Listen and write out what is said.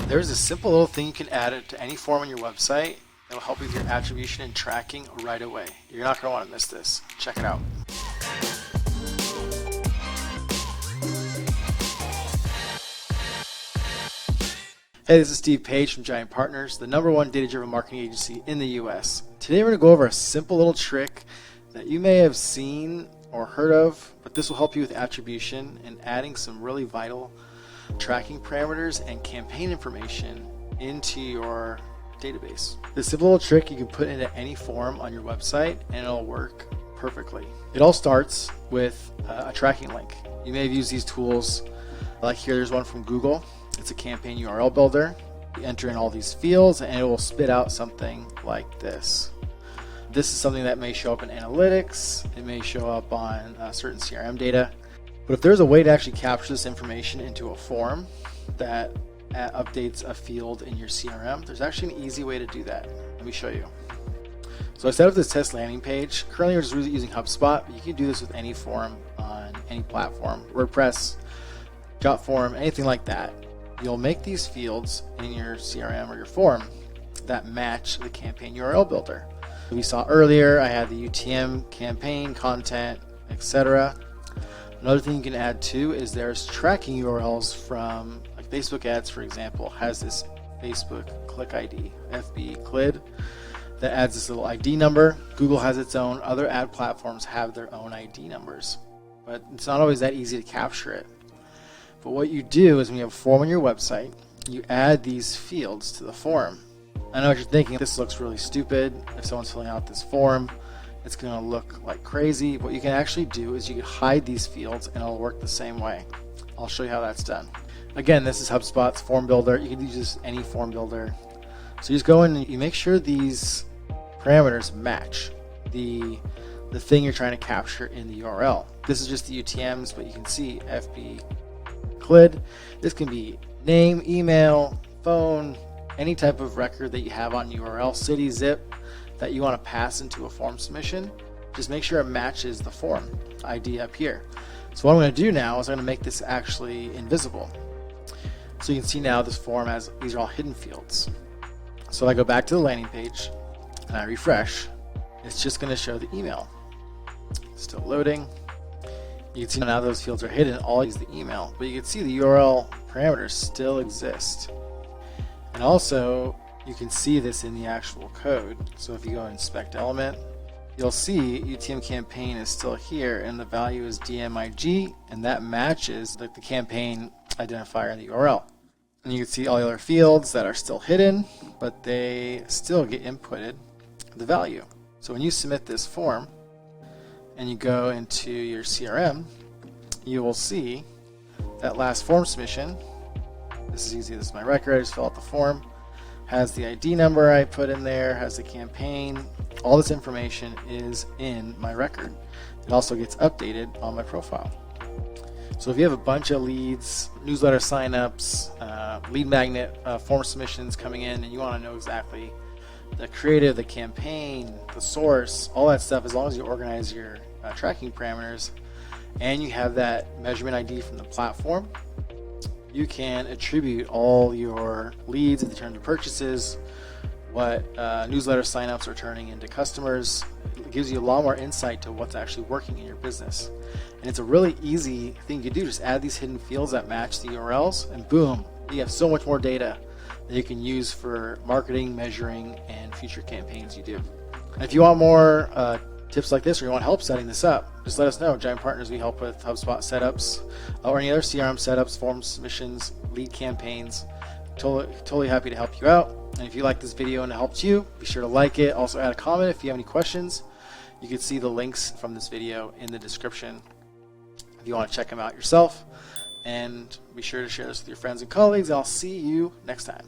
There's a simple little thing you can add it to any form on your website that will help you with your attribution and tracking right away. You're not going to want to miss this. Check it out. Hey, this is Steve Page from Giant Partners, the #1 data-driven marketing agency in the US. Today we're going to go over a simple little trick that you may have seen or heard of, but this will help you with attribution and adding some really vital tracking parameters and campaign information into your database. This simple little trick you can put into any form on your website and it'll work perfectly. It all starts with a tracking link. You may have used these tools, like here there's one from Google. It's a campaign URL builder. You enter in all these fields and it will spit out something like this. This is something that may show up in analytics. It may show up on certain CRM data. But if there's a way to actually capture this information into a form that updates a field in your CRM, there's actually an easy way to do that. Let me show you. So I set up this test landing page. Currently we're just using HubSpot, but you can do this with any form on any platform, WordPress, JotForm, anything like that. You'll make these fields in your CRM or your form that match the campaign URL builder. We saw earlier I had the UTM, campaign, content, etc. Another thing you can add too is there's tracking URLs from, like Facebook ads for example, has this Facebook click ID, FB CLID, that adds this little ID number. Google has its own, other ad platforms have their own ID numbers, but it's not always that easy to capture it. But what you do is when you have a form on your website, you add these fields to the form. I know what you're thinking, this looks really stupid. If someone's filling out this form, it's going to look like crazy. What you can actually do is you can hide these fields and it'll work the same way. I'll show you how that's done. Again, this is HubSpot's form builder. You can use this any form builder. So you just go in and you make sure these parameters match the thing you're trying to capture in the URL. This is just the UTMs, but you can see FB CLID. This can be name, email, phone, any type of record that you have on URL, city, zip, that you want to pass into a form submission. Just make sure it matches the form ID up here. So what I'm going to do now is I'm going to make this actually invisible. So you can see now this form has, these are all hidden fields. So I go back to the landing page and I refresh. It's just going to show the email. Still loading. You can see now those fields are hidden, all is the email, but you can see the URL parameters still exist. And also you can see this in the actual code. So if you go inspect element, you'll see UTM campaign is still here and the value is DMIG, and that matches the campaign identifier in the URL. And you can see all the other fields that are still hidden, but they still get inputted the value. So when you submit this form and you go into your CRM, you will see that last form submission. This is easy, this is my record, I just fill out the form. Has the ID number I put in there, has the campaign, all this information is in my record. It also gets updated on my profile. So if you have a bunch of leads, newsletter signups, lead magnet form submissions coming in, and you want to know exactly the creative, the campaign, the source, all that stuff, as long as you organize your tracking parameters and you have that measurement ID from the platform, you can attribute all your leads in terms of purchases, what newsletter signups are turning into customers. It gives you a lot more insight to what's actually working in your business. And it's a really easy thing you do. Just add these hidden fields that match the URLs and boom, you have so much more data that you can use for marketing, measuring, and future campaigns you do. And if you want more tips like this, or you want help setting this up, just let us know. Giant Partners, we help with HubSpot setups or any other CRM setups, form submissions, lead campaigns. Totally happy to help you out. And if you like this video and it helped you, be sure to like it. Also add a comment if you have any questions. You can see the links from this video in the description if you want to check them out yourself. And be sure to share this with your friends and colleagues. I'll see you next time.